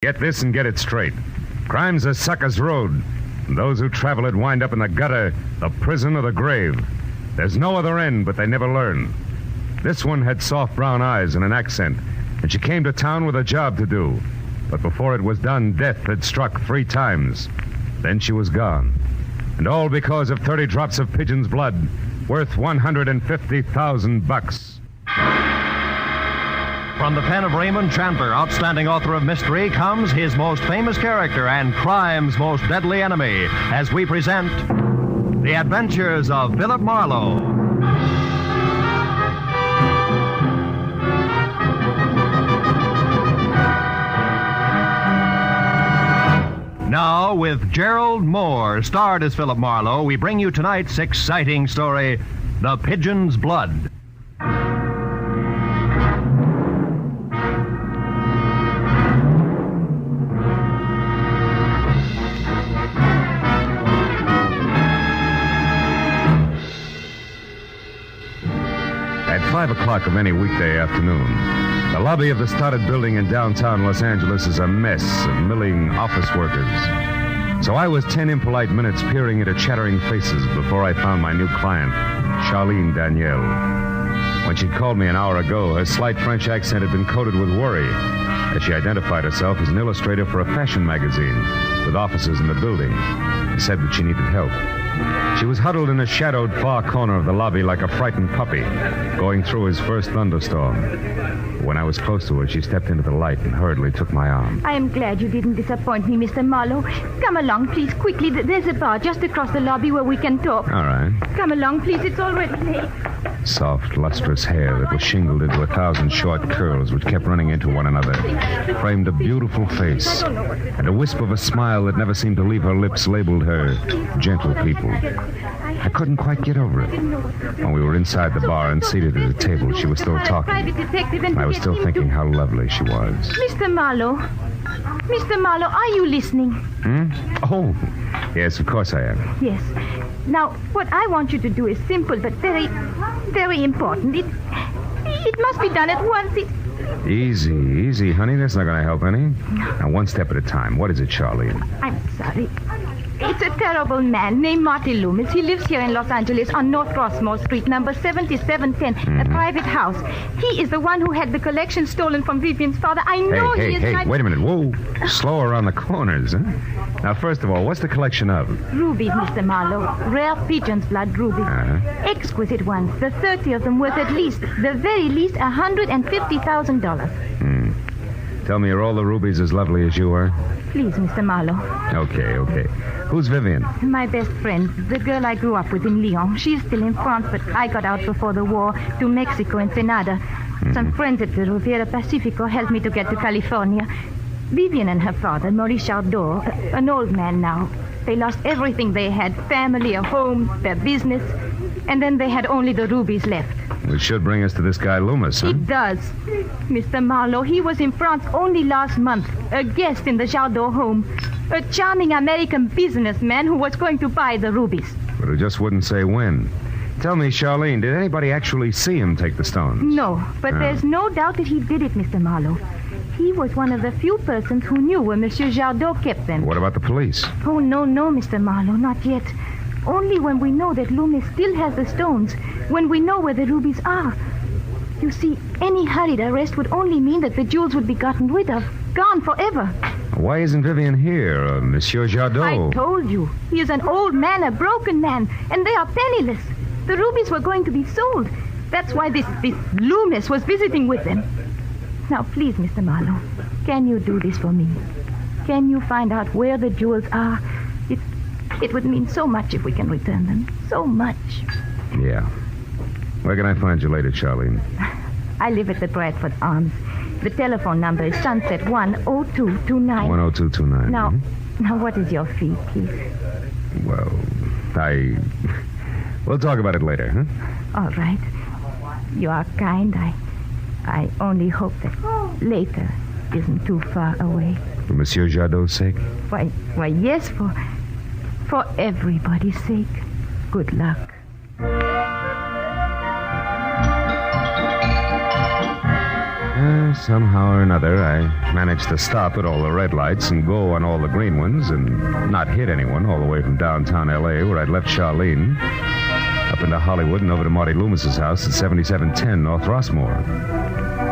Get this and get it straight. Crime's a sucker's road. And those who travel it wind up in the gutter, the prison, or the grave. There's no other end, but they never learn. This one had soft brown eyes and an accent, and she came to town with a job to do. But before it was done, death had struck 3 times. Then she was gone. And all because of 30 drops of Pigeon's blood, worth $150,000. From the pen of Raymond Chandler, outstanding author of mystery, comes his most famous character and crime's most deadly enemy, as we present The Adventures of Philip Marlowe. Now, with Gerald Moore, starred as Philip Marlowe, we bring you tonight's exciting story, The Pigeon's Blood. At 5 o'clock of any weekday afternoon, the lobby of the started building in downtown Los Angeles is a mess of milling office workers. So I was 10 impolite minutes peering into chattering faces before I found my new client, Charlene Danielle. When she'd called me an hour ago, her slight French accent had been coated with worry, as she identified herself as an illustrator for a fashion magazine with offices in the building. She said that she needed help. She was huddled in a shadowed far corner of the lobby like a frightened puppy, going through his first thunderstorm. When I was close to her, she stepped into the light and hurriedly took my arm. I am glad you didn't disappoint me, Mr. Marlowe. Come along, please, quickly. There's a bar just across the lobby where we can talk. All right. Come along, please. It's already late. Soft, lustrous hair that was shingled into 1,000 short curls which kept running into one another framed a beautiful face, and a wisp of a smile that never seemed to leave her lips labeled her gentle people. I couldn't quite get over it. When we were inside the bar and seated at a table, she was still talking. And I was still thinking how lovely she was. Mr. Marlowe, are you listening? Oh, yes, of course I am. Yes. Now, what I want you to do is simple but very, very important. It must be done at once. Easy, honey. That's not going to help any. Now, one step at a time. What is it, Charlene? I'm sorry. It's a terrible man named Marty Loomis. He lives here in Los Angeles on North Rossmore Street, number 7710, a private house. He is the one who had the collection stolen from Vivian's father. I know he is... Hey, wait a minute. Whoa. Slow around the corners, huh? Now, first of all, what's the collection of? Rubies, Mr. Marlowe. Rare Pigeon's blood rubies. Exquisite ones. The 30 of them worth at least, the very least, $150,000. Tell me, are all the rubies as lovely as you are? Please, Mr. Marlowe. Okay. Who's Vivian? My best friend, the girl I grew up with in Lyon. She's still in France, but I got out before the war to Mexico and Ensenada. Some friends at the Riviera Pacifico helped me to get to California. Vivian and her father, Maurice Jardot, an old man now. They lost everything they had, family, a home, their business, and then they had only the rubies left. Which should bring us to this guy Loomis, huh? It does. Mr. Marlowe, he was in France only last month, a guest in the Jardot home. A charming American businessman who was going to buy the rubies. But who just wouldn't say when. Tell me, Charlene, did anybody actually see him take the stones? No, but there's no doubt that he did it, Mr. Marlowe. He was one of the few persons who knew where Monsieur Jardot kept them. What about the police? Oh, no, Mr. Marlowe, not yet. Only when we know that Loomis still has the stones, when we know where the rubies are. You see, any hurried arrest would only mean that the jewels would be gotten rid of, gone forever. Why isn't Vivian here, Monsieur Jardot? I told you. He is an old man, a broken man, and they are penniless. The rubies were going to be sold. That's why this Loomis was visiting with them. Now, please, Mr. Marlowe, can you do this for me? Can you find out where the jewels are? It would mean so much if we can return them. So much. Yeah. Where can I find you later, Charlene? I live at the Bradford Arms. The telephone number is Sunset 10229. 10229. Now, what is your fee, please? Well, we'll talk about it later, huh? All right. You are kind. I only hope that later isn't too far away. For Monsieur Jardot's sake? Why, yes, for everybody's sake. Good luck. Somehow or another, I managed to stop at all the red lights and go on all the green ones and not hit anyone all the way from downtown L.A., where I'd left Charlene, up into Hollywood and over to Marty Loomis's house at 7710 North Rossmore.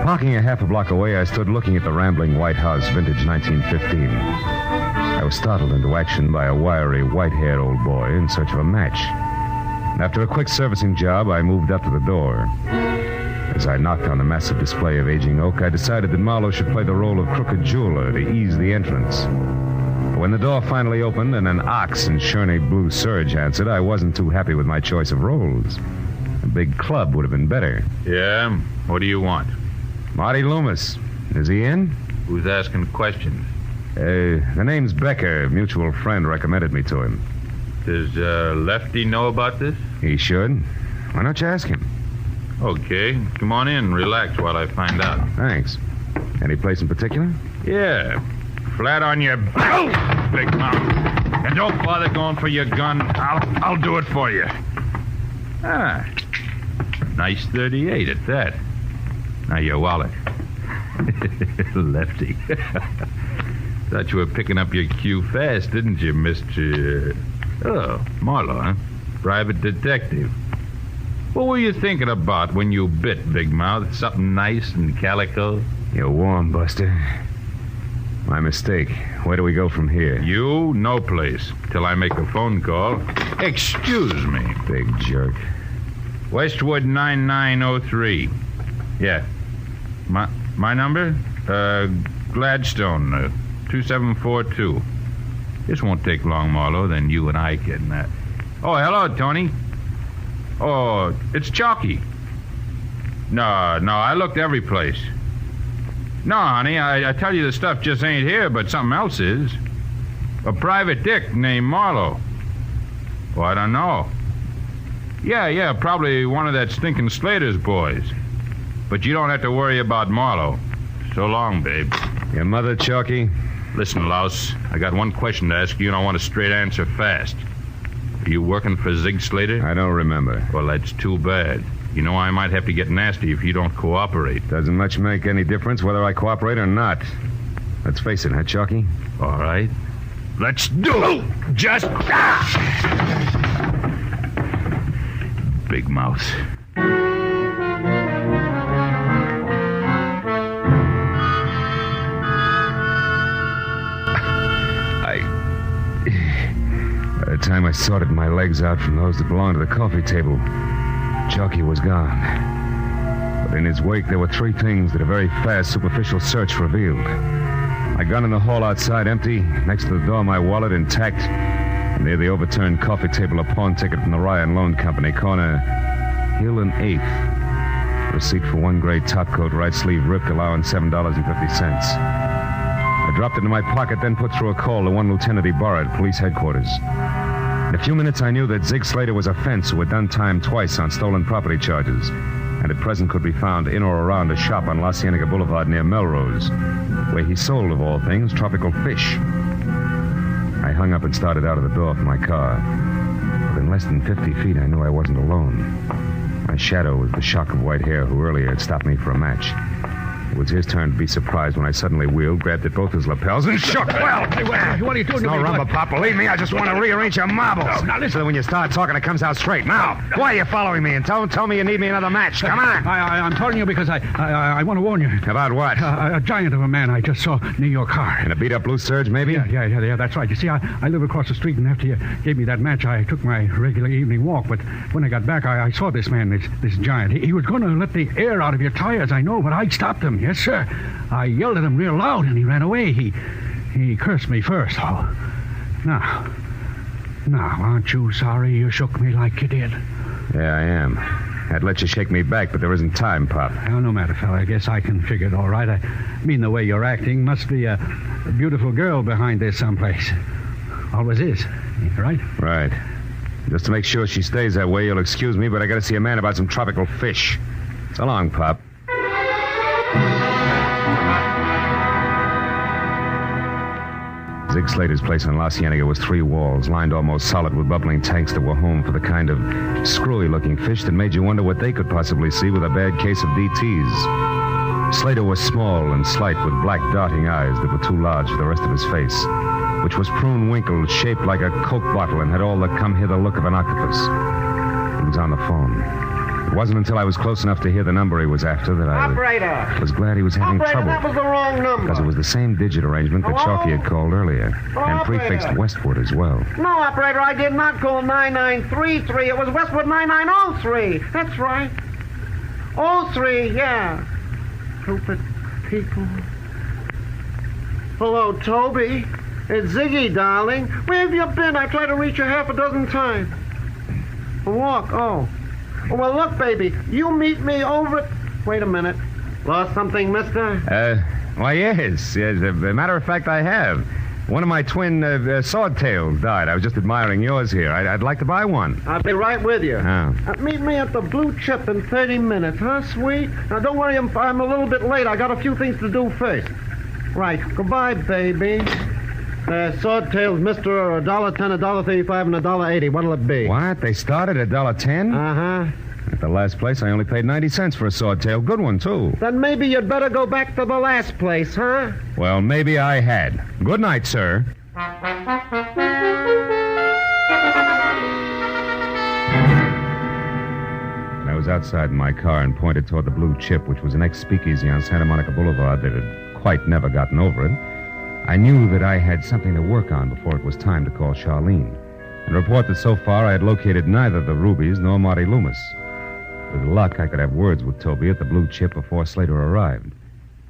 Parking a half a block away, I stood looking at the rambling white house, vintage 1915. I was startled into action by a wiry, white-haired old boy in search of a match. And after a quick servicing job, I moved up to the door. As I knocked on the massive display of aging oak, I decided that Marlowe should play the role of crooked jeweler to ease the entrance. But when the door finally opened and an ox in Sherney blue serge answered, I wasn't too happy with my choice of roles. A big club would have been better. Yeah? What do you want? Marty Loomis. Is he in? Who's asking questions? The name's Becker. A mutual friend recommended me to him. Does Lefty know about this? He should. Why don't you ask him? Okay. Come on in. Relax while I find out. Thanks. Any place in particular? Yeah. Flat on your back, big mouth. And don't bother going for your gun. I'll do it for you. Ah. Nice 38 at that. Now your wallet. Lefty. Thought you were picking up your cue fast, didn't you, Mr... Oh, Marlowe, huh? Private detective. What were you thinking about when you bit, Big Mouth? Something nice and calico? You're warm, Buster. My mistake. Where do we go from here? You, no place. Till I make a phone call. Excuse me. Big jerk. Westwood 9903. Yeah. My number? Gladstone, 2742. This won't take long, Marlowe, then you and I can... Oh, hello, Tony. Oh, it's Chalky. No, I looked every place. No, honey, I tell you the stuff just ain't here, but something else is. A private dick named Marlowe. Well, I don't know. Yeah, probably one of that stinking Slater's boys. But you don't have to worry about Marlowe. So long, babe. Your mother, Chalky? Listen, Louse, I got one question to ask you, and I want a straight answer fast. Are you working for Zig Slater? I don't remember. Well, that's too bad. You know, I might have to get nasty if you don't cooperate. Doesn't much make any difference whether I cooperate or not. Let's face it, huh, Chalky? All right. Let's do it! Just... Big mouth. By the time I sorted my legs out from those that belonged to the coffee table, Chalky was gone. But in his wake, there were three things that a very fast, superficial search revealed. My gun in the hall outside empty, next to the door my wallet intact, and near the overturned coffee table a pawn ticket from the Ryan Loan Company, corner Hill and 8th. Receipt for one gray topcoat, right sleeve ripped, allowing $7.50. I dropped it in my pocket, then put through a call to one Lieutenant Ibarra at police headquarters. In a few minutes, I knew that Zig Slater was a fence who had done time twice on stolen property charges, and at present could be found in or around a shop on La Cienega Boulevard near Melrose, where he sold, of all things, tropical fish. I hung up and started out of the door for my car. Within less than 50 feet, I knew I wasn't alone. My shadow was the shock of white hair who earlier had stopped me for a match. It was his turn to be surprised when I suddenly wheeled, grabbed at both his lapels, and shook. Well, Hey, what are you doing to no me? rumba, Pop. Believe me, I just want to rearrange your marbles. No, now listen. So that when you start talking, it comes out straight. Now, why are you following me? And tell me you need me another match. Come on. I'm telling you because I want to warn you. About what? A giant of a man I just saw near your car. In a beat-up blue serge, maybe? Yeah, that's right. You see, I live across the street, and after you gave me that match, I took my regular evening walk. But when I got back, I saw this man, this giant. He was going to let the air out of your tires, I know, but I stopped him. Yes, sir. I yelled at him real loud, and he ran away. He cursed me first, though. Now, aren't you sorry you shook me like you did? Yeah, I am. I'd let you shake me back, but there isn't time, Pop. Well, no matter, fella. I guess I can figure it all right. I mean, the way you're acting must be a beautiful girl behind this someplace. Always is, right? Right. Just to make sure she stays that way, you'll excuse me, but I gotta see a man about some tropical fish. So long, Pop. Zig Slater's place on La Cienega was 3 walls, lined almost solid with bubbling tanks that were home for the kind of screwy-looking fish that made you wonder what they could possibly see with a bad case of DTs. Slater was small and slight with black darting eyes that were too large for the rest of his face, which was prune-winkled, shaped like a Coke bottle, and had all the come-hither look of an octopus. He was on the phone. It wasn't until I was close enough to hear the number he was after that I Operator! was glad he was having Operator, trouble. that was the wrong number. Because it was the same digit arrangement that Hello? Chalky had called earlier, and Operator. prefixed Westwood as well. No, operator, I did not call 9933. It was Westwood 9903. That's right. 03, yeah. Stupid people. Hello, Toby. It's Ziggy, darling. Where have you been? I tried to reach you half a dozen times. A walk, oh. Well, look, baby, you meet me over at... Wait a minute. Lost something, mister? Why, yes. As a matter of fact, I have. One of my twin swordtails died. I was just admiring yours here. I'd like to buy one. I'll be right with you. Oh. Meet me at the Blue Chip in 30 minutes, huh, sweet? Now, don't worry, I'm a little bit late. I got a few things to do first. Right. Goodbye, baby. Swordtails, mister, are $1.10, $1.35, and $1.80. What'll it be? What? They started at $1.10? Uh-huh. At the last place, I only paid 90 cents for a swordtail. Good one, too. Then maybe you'd better go back to the last place, huh? Well, maybe I had. Good night, sir. I was outside in my car and pointed toward the Blue Chip, which was an ex-speakeasy on Santa Monica Boulevard that had quite never gotten over it. I knew that I had something to work on before it was time to call Charlene, and report that so far I had located neither the Rubies nor Marty Loomis. With luck, I could have words with Toby at the Blue Chip before Slater arrived.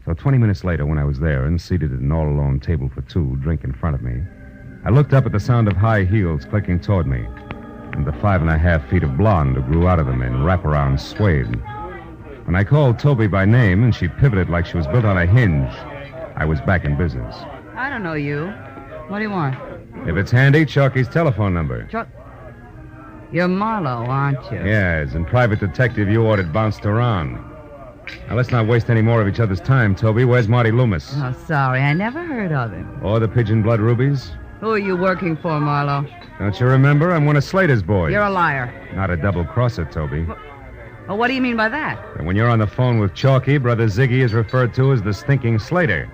So 20 minutes later, when I was there and seated at an all-alone table for two, drink in front of me, I looked up at the sound of high heels clicking toward me, and the 5.5 feet of blonde who grew out of them in wraparound suede. When I called Toby by name and she pivoted like she was built on a hinge, I was back in business. I don't know you. What do you want? If it's handy, Chalky's telephone number. You're Marlowe, aren't you? Yes, and private detective you ordered bounced around. Now, let's not waste any more of each other's time, Toby. Where's Marty Loomis? Oh, sorry. I never heard of him. Or the Pigeon Blood Rubies? Who are you working for, Marlowe? Don't you remember? I'm one of Slater's boys. You're a liar. Not a double-crosser, Toby. Well, what do you mean by that? And when you're on the phone with Chalky, Brother Ziggy is referred to as the stinking Slater.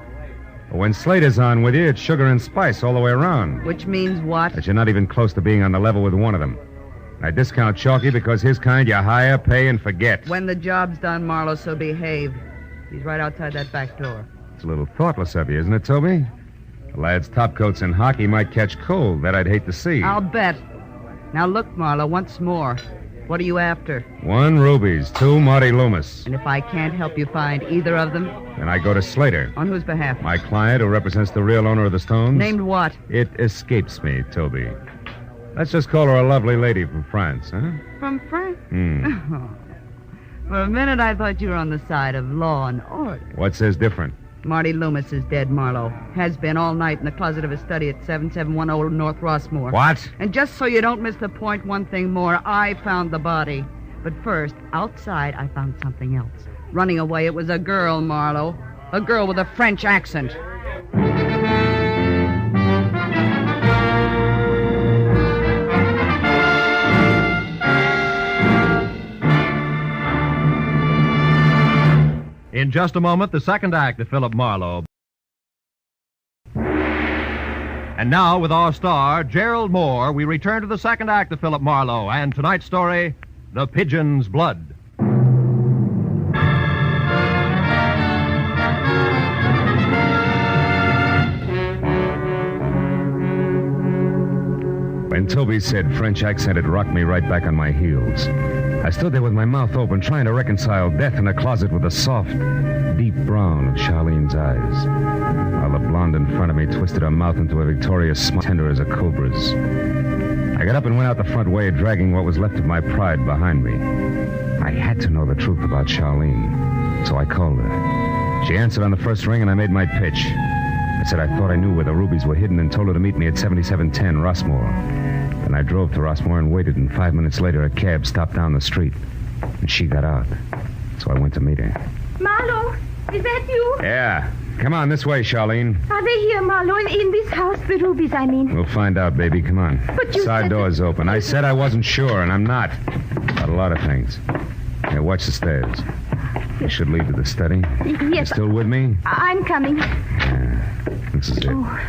But when Slater's on with you, it's sugar and spice all the way around. Which means what? That you're not even close to being on the level with one of them. I discount Chalky because his kind you hire, pay, and forget. When the job's done, Marlowe, so behave. He's right outside that back door. It's a little thoughtless of you, isn't it, Toby? The lad's topcoats in hockey might catch cold. That I'd hate to see. I'll bet. Now look, Marlowe, once more. What are you after? 1 Rubies, 2 Marty Loomis. And if I can't help you find either of them? Then I go to Slater. On whose behalf? My client who represents the real owner of the stones. Named what? It escapes me, Toby. Let's just call her a lovely lady from France, huh? From France? Hmm. For a minute, I thought you were on the side of law and order. What says different? Marty Loomis is dead, Marlowe. Has been all night in the closet of his study at 7710 North Rossmore. What? And just so you don't miss the point, one thing more. I found the body. But first, outside, I found something else. Running away, it was a girl, Marlowe. A girl with a French accent. In just a moment, the second act of Philip Marlowe. And now, with our star, Gerald Moore, we return to the second act of Philip Marlowe and tonight's story, The Pigeon's Blood. When Toby said French accent, it rocked me right back on my heels. I stood there with my mouth open, trying to reconcile death in a closet with the soft, deep brown of Charlene's eyes, while the blonde in front of me twisted her mouth into a victorious smile, tender as a cobra's. I got up and went out the front way, dragging what was left of my pride behind me. I had to know the truth about Charlene, so I called her. She answered on the first ring, and I made my pitch. I said I thought I knew where the rubies were hidden and told her to meet me at 7710 Rossmore. Then I drove to Rossmore and waited, and 5 minutes later a cab stopped down the street, and she got out. So I went to meet her. Marlowe, is that you? Yeah. Come on, this way, Charlene. Are they here, Marlowe? In this house, the rubies, I mean. We'll find out, baby. Come on. But you Side said door's open. I said I wasn't sure, and I'm not. About a lot of things. Here, watch the stairs. I should leave to the study. You Yes. still with me? I'm coming. This is it. Oh,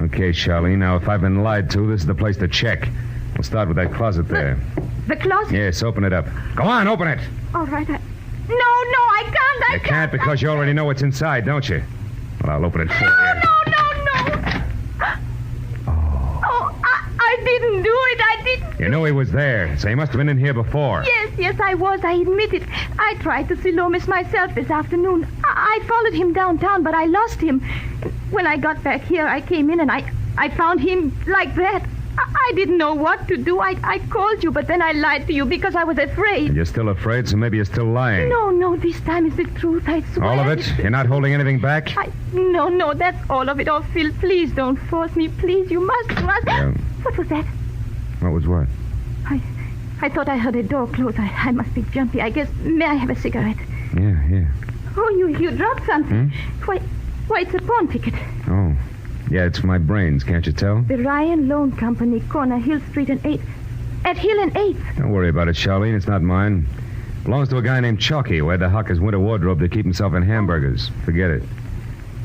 Okay, Charlene. Now, if I've been lied to, this is the place to check. We'll start with that closet there. the closet? Yes, open it up. Go on, open it. All right. No, I can't. You can't because you already know what's inside, don't you? Well, I'll open it for you. No. Oh, I didn't do it. I didn't. You knew he was there, so he must have been in here before. Yes, I was. I admit it. I tried to see Loomis myself this afternoon. I followed him downtown, but I lost him. When I got back here, I came in and I found him like that. I didn't know what to do. I called you, but then I lied to you because I was afraid. And you're still afraid, so maybe you're still lying. No, this time is the truth, I swear. All of it? You're not holding anything back? No, that's all of it. Oh, Phil, please don't force me. Please, you must. Yeah. What was that? What was what? I thought I heard a door close. I must be jumpy. I guess, may I have a cigarette? Yeah. Oh, you dropped something. Why, it's a pawn ticket. Oh. Yeah, it's my brains, can't you tell? The Ryan Loan Company, corner Hill Street and 8th. At Hill and 8th. Don't worry about it, Charlene. It's not mine. Belongs to a guy named Chalky who had to hock his winter wardrobe to keep himself in hamburgers. Forget it.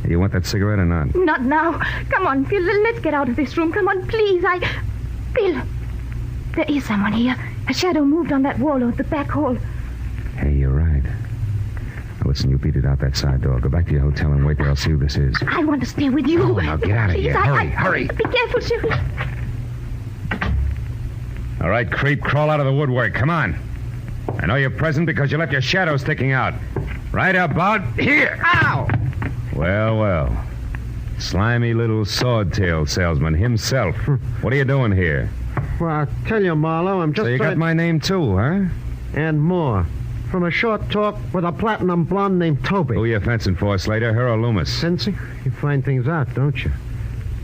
Hey, you want that cigarette or not? Not now. Come on, Phil. Let's get out of this room. Come on, please. Phil, there is someone here. A shadow moved on that wall of the back hall. Hey, you're right. Now, listen, you beat it out that side door. Go back to your hotel and wait there. I'll see who this is. I want to stay with you. Oh, now get out of Please, here. Hurry. Be careful, Shirley. All right, creep, crawl out of the woodwork. Come on. I know you're present because you left your shadow sticking out. Right about here. Ow! Well. Slimy little sword-tail salesman himself. What are you doing here? Well, I'll tell you, Marlowe, I'm just So you trying... got my name too, huh? And more. From a short talk with a platinum blonde named Toby. Who you fencing for, Slater? Her or Loomis? Cincy, you find things out, don't you?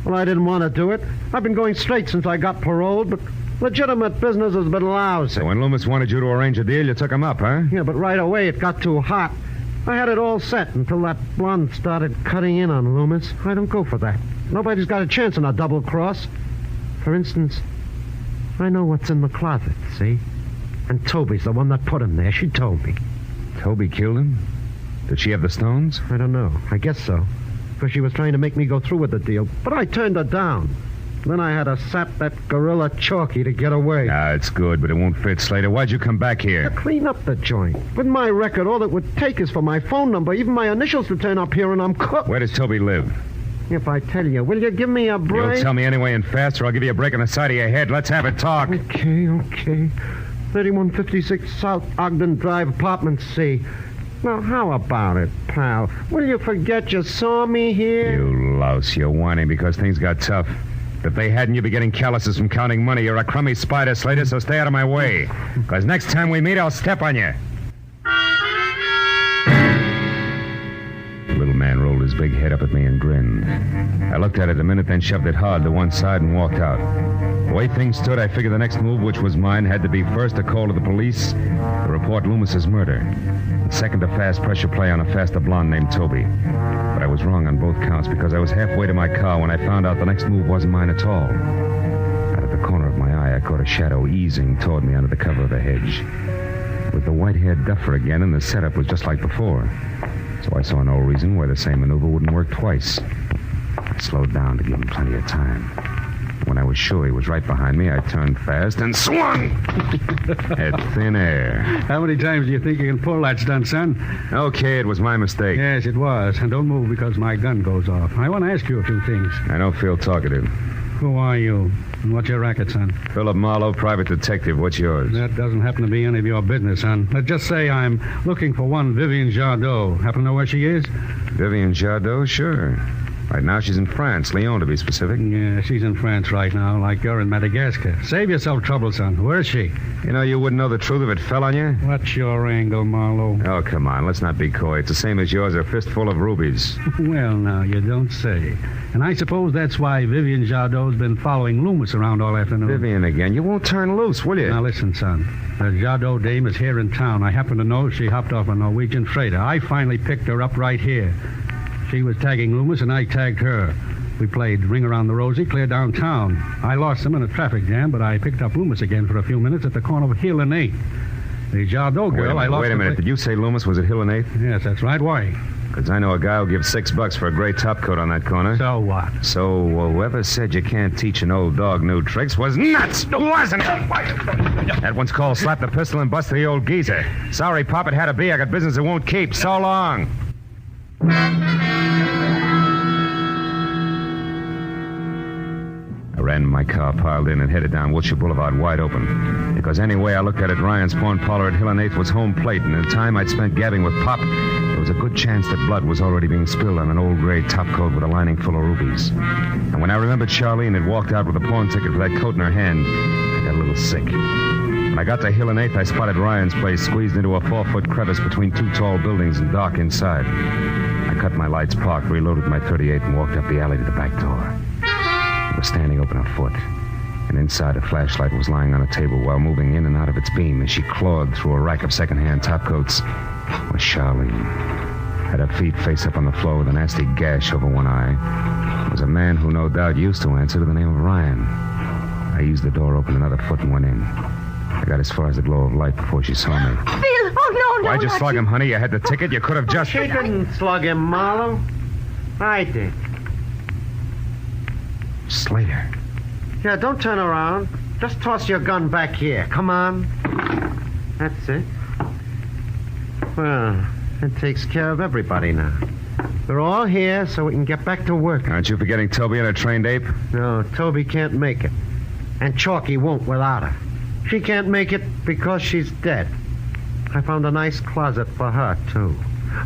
Well, I didn't want to do it. I've been going straight since I got paroled, but legitimate business has been lousy. So when Loomis wanted you to arrange a deal, you took him up, huh? Yeah, but right away it got too hot. I had it all set until that blonde started cutting in on Loomis. I don't go for that. Nobody's got a chance in a double cross. For instance, I know what's in the closet, see? And Toby's the one that put him there. She told me. Toby killed him? Did she have the stones? I don't know. I guess so. Because she was trying to make me go through with the deal. But I turned her down. Then I had to sap that gorilla Chalky to get away. Ah, it's good, but it won't fit, Slater. Why'd you come back here? To clean up the joint. With my record, all it would take is for my phone number, even my initials to turn up here, and I'm cooked. Where does Toby live? If I tell you, will you give me a break? You'll tell me anyway and fast, or I'll give you a break on the side of your head. Let's have it talk. Okay. 3156 South Ogden Drive, Apartment C. Now, how about it, pal? Will you forget you saw me here? You louse. You're whining because things got tough. If they hadn't, you'd be getting calluses from counting money. You're a crummy spider, Slater, so stay out of my way. Because next time we meet, I'll step on you. The little man rolled his big head up at me and grinned. I looked at it a minute, then shoved it hard to one side and walked out. The way things stood, I figured the next move, which was mine, had to be first a call to the police to report Loomis's murder. And second, a fast pressure play on a faster blonde named Toby. But I was wrong on both counts because I was halfway to my car when I found out the next move wasn't mine at all. Out of the corner of my eye, I caught a shadow easing toward me under the cover of a hedge. It was the white-haired duffer again, and the setup was just like before. So I saw no reason why the same maneuver wouldn't work twice. I slowed down to give him plenty of time. When I was sure he was right behind me, I turned fast and swung at thin air. How many times do you think you can pull that stunt, son? Okay, it was my mistake. Yes, it was. And don't move because my gun goes off. I want to ask you a few things. I don't feel talkative. Who are you? And what's your racket, son? Philip Marlowe, private detective. What's yours? That doesn't happen to be any of your business, son. Let's just say I'm looking for one Vivian Jardot. Happen to know where she is? Vivian Jardot? Sure. Right now she's in France, Lyon to be specific. Yeah, she's in France right now, like you're in Madagascar. Save yourself trouble, son. Where is she? You know, you wouldn't know the truth if it fell on you. What's your angle, Marlowe? Oh, come on. Let's not be coy. It's the same as yours, a fistful of rubies. Well, now, you don't say. And I suppose that's why Vivian Jardot's been following Loomis around all afternoon. Vivian again. You won't turn loose, will you? Now, listen, son. The Jardot dame is here in town. I happen to know she hopped off a Norwegian freighter. I finally picked her up right here. She was tagging Loomis, and I tagged her. We played Ring Around the Rosie clear downtown. I lost him in a traffic jam, but I picked up Loomis again for a few minutes at the corner of Hill and 8th. The Jardot girl, I lost... Wait a minute. Did you say Loomis was at Hill and 8th? Yes, that's right. Why? Because I know a guy who'll give $6 for a gray topcoat on that corner. So what? So whoever said you can't teach an old dog new tricks was nuts, wasn't it? That one's called slap the pistol and bust the old geezer. Sorry, Pop, it had to be. I got business that won't keep. So long. I ran in my car, piled in, and headed down Wilshire Boulevard wide open. Because any way I looked at it, Ryan's pawn parlor at Hill and 8th was home plate, and in the time I'd spent gabbing with Pop, there was a good chance that blood was already being spilled on an old gray topcoat with a lining full of rubies. And when I remembered Charlene had walked out with a pawn ticket for that coat in her hand, I got a little sick. When I got to Hill and 8th, I spotted Ryan's place squeezed into a 4-foot crevice between two tall buildings and dark inside. I cut my lights, parked, reloaded my .38, and walked up the alley to the back door. It was standing open a foot, and inside a flashlight was lying on a table while moving in and out of its beam as she clawed through a rack of second-hand topcoats was Charlene. Had her feet face up on the floor with a nasty gash over one eye. It was a man who no doubt used to answer to the name of Ryan. I eased the door open another foot and went in. I got as far as the glow of light before she saw me. Phil! Oh, no, Why'd you slug him, honey? You had the ticket. You could have just... She didn't slug him, Marlowe. I did. Slater. Yeah, don't turn around. Just toss your gun back here. Come on. That's it. Well, it takes care of everybody now. We're all here so we can get back to work. Aren't you forgetting Toby and a trained ape? No, Toby can't make it. And Chalky won't without her. She can't make it because she's dead. I found a nice closet for her, too.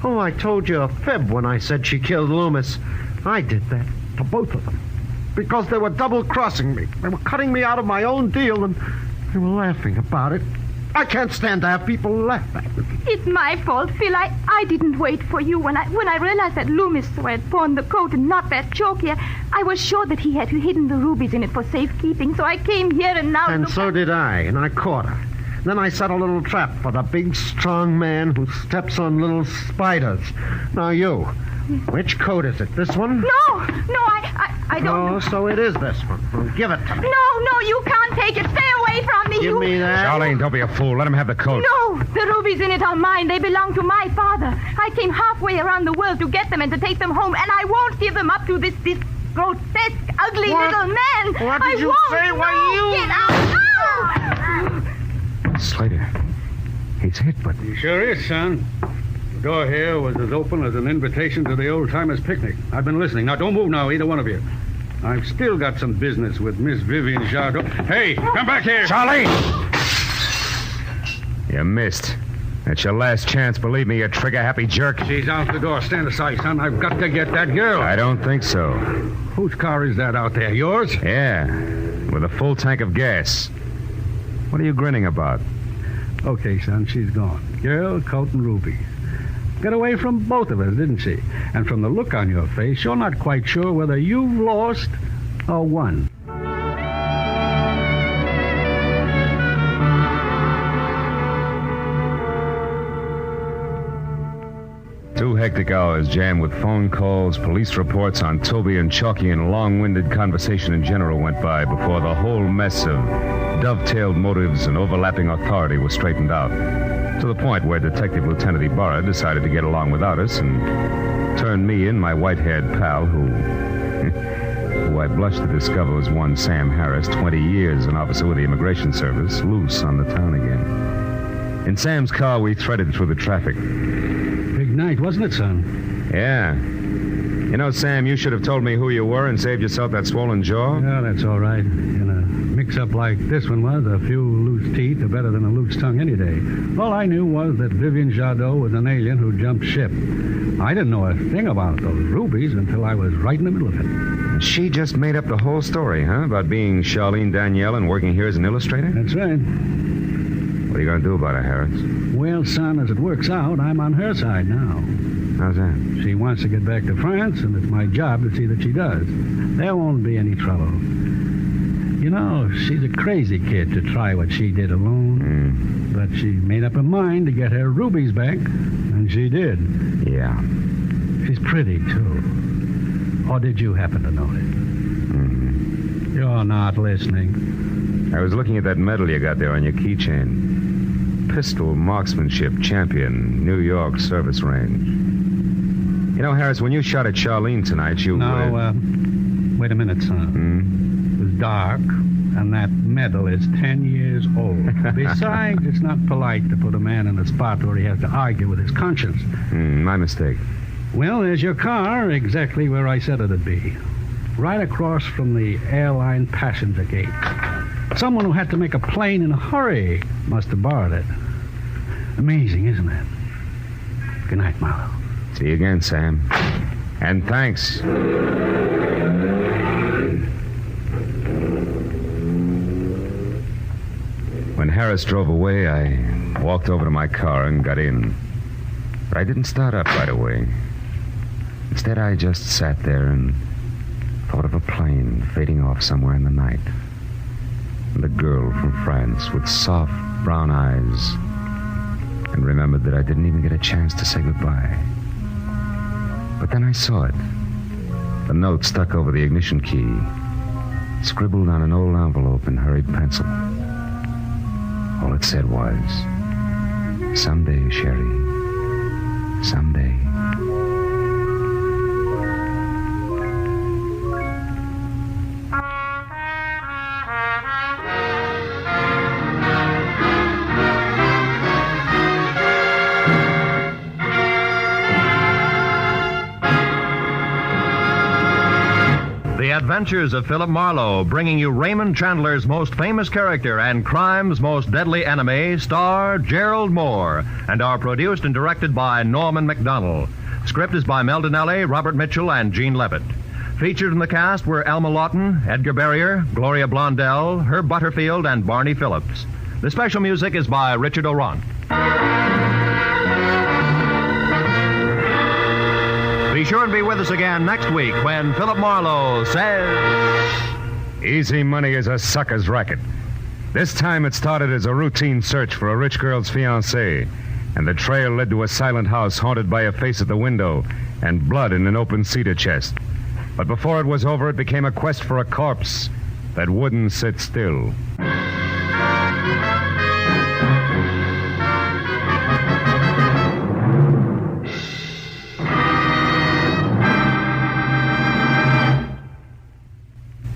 Oh, I told you a fib when I said she killed Loomis. I did that to both of them. Because they were double-crossing me. They were cutting me out of my own deal, and they were laughing about it. I can't stand to have people laugh at me. It's my fault, Phil. I didn't wait for you. When I realized that Loomis had pawned the coat and not that Chalky, I was sure that he had hidden the rubies in it for safekeeping, so I came here and now... And so did I, and I caught her. Then I set a little trap for the big, strong man who steps on little spiders. Now you, which coat is it? This one? No, I don't know. Oh, so it is this one. Well, give it to me. No, you can't take it. Stay away from me. Give me that. Charlene, don't be a fool. Let him have the coat. No, the rubies in it are mine. They belong to my father. I came halfway around the world to get them and to take them home, and I won't give them up to this grotesque, ugly little man. What did you say? Why, you... Get out! No! Slater. He's hit, but... He sure is, son. The door here was as open as an invitation to the old-timers' picnic. I've been listening. Now, don't move now, either one of you. I've still got some business with Miss Vivian Jardot. Hey, come back here! Charlene! You missed. That's your last chance, believe me, you trigger-happy jerk. She's out the door. Stand aside, son. I've got to get that girl. I don't think so. Whose car is that out there? Yours? Yeah, with a full tank of gas. What are you grinning about? Okay, son, she's gone. Girl, coat, and rubies. Got away from both of us, didn't she? And from the look on your face, you're not quite sure whether you've lost or won. 2 hectic hours jammed with phone calls, police reports on Toby and Chalky, and long-winded conversation in general went by before the whole mess of dovetailed motives and overlapping authority was straightened out. To the point where Detective Lieutenant Ibarra decided to get along without us and turned me in, my white-haired pal, who I blushed to discover was one Sam Harris, 20 years an officer with the Immigration Service, loose on the town again. In Sam's car, we threaded through the traffic. Big night, wasn't it, son? Yeah. You know, Sam, you should have told me who you were and saved yourself that swollen jaw. Yeah, that's all right. In a mix-up like this one was, a few loose teeth are better than a loose tongue any day. All I knew was that Vivian Jardot was an alien who jumped ship. I didn't know a thing about those rubies until I was right in the middle of it. She just made up the whole story, huh? About being Charlene Danielle and working here as an illustrator? That's right. What are you going to do about it, Harris? Well, son, as it works out, I'm on her side now. How's that? She wants to get back to France, and it's my job to see that she does. There won't be any trouble. You know, she's a crazy kid to try what she did alone. But she made up her mind to get her rubies back, and she did. Yeah. She's pretty, too. Or did you happen to notice? You're not listening. I was looking at that medal you got there on your keychain. pistol marksmanship champion, New York service range. You know, Harris, when you shot at Charlene tonight, you... Now, wait a minute, son. It was dark, and that medal is 10 years old. Besides, it's not polite to put a man in a spot where he has to argue with his conscience. My mistake. Well, there's your car, exactly where I said it'd be. Right across from the airline passenger gate. Someone who had to make a plane in a hurry must have borrowed it. Amazing, isn't it? Good night, Marlowe. See you again, Sam. And thanks. When Harris drove away, I walked over to my car and got in. But I didn't start up right away. Instead, I just sat there and thought of a plane fading off somewhere in the night. And a girl from France with soft brown eyes. And remembered that I didn't even get a chance to say goodbye. But then I saw it. The note stuck over the ignition key, scribbled on an old envelope in hurried pencil. All it said was, "Someday, Sherry, someday." The Adventures of Philip Marlowe, bringing you Raymond Chandler's most famous character and crime's most deadly enemy, star Gerald Moore, and are produced and directed by Norman MacDonald. Script is by Mel Donnelly, Robert Mitchell, and Gene Levitt. Featured in the cast were Alma Lawton, Edgar Barrier, Gloria Blondell, Herb Butterfield, and Barney Phillips. The special music is by Richard Orant. Be sure and be with us again next week when Philip Marlowe says... Easy money is a sucker's racket. This time it started as a routine search for a rich girl's fiancé, and the trail led to a silent house haunted by a face at the window and blood in an open cedar chest. But before it was over, it became a quest for a corpse that wouldn't sit still.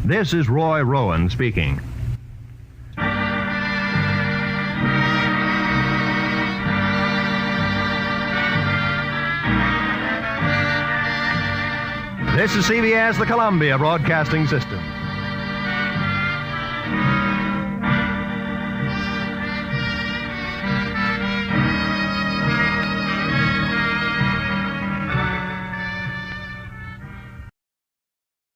This is Roy Rowan speaking. This is CBS, the Columbia Broadcasting System.